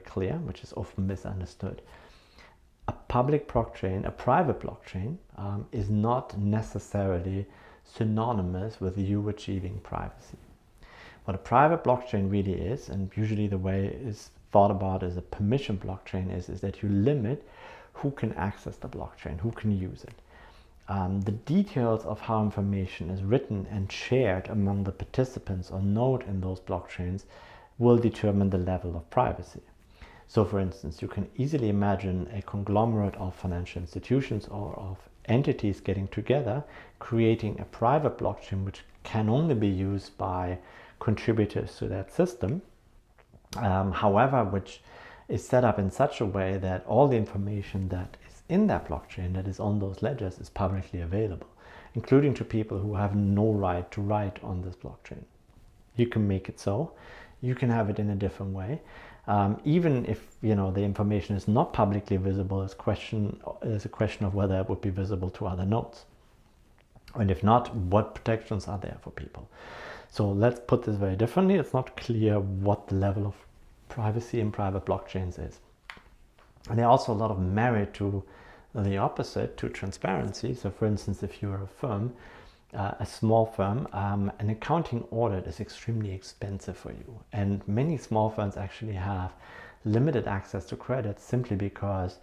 clear, which is often misunderstood. A public blockchain, a private blockchain, is not necessarily synonymous with you achieving privacy. What a private blockchain really is, and usually the way it's thought about as a permission blockchain, is that you limit who can access the blockchain, who can use it. The details of how information is written and shared among the participants or node in those blockchains will determine the level of privacy. So for instance, you can easily imagine a conglomerate of financial institutions or of entities getting together, creating a private blockchain which can only be used by contributors to that system, however, which is set up in such a way that all the information that is in that blockchain, that is on those ledgers, is publicly available, including to people who have no right to write on this blockchain. You can make it so. You can have it in a different way. Even if the information is not publicly visible, it's a question of whether it would be visible to other nodes. And if not, what protections are there for people? So let's put this very differently. It's not clear what the level of privacy in private blockchains is. And there are also a lot of merit to the opposite, to transparency. So for instance, if you're a firm, a small firm, an accounting audit is extremely expensive for you. And many small firms actually have limited access to credit simply because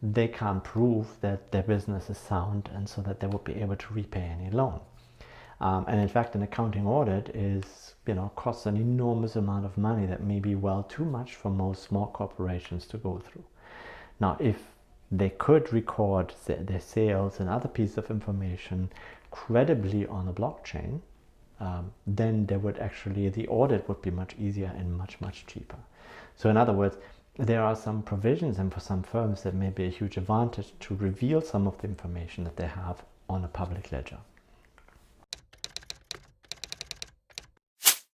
they can't prove that their business is sound and so that they would be able to repay any loan. And in fact, an accounting audit costs an enormous amount of money that may be well too much for most small corporations to go through. Now, if they could record their sales and other pieces of information credibly on a blockchain, then the audit would be much easier and much, much cheaper. So in other words, there are some provisions, and for some firms that may be a huge advantage to reveal some of the information that they have on a public ledger.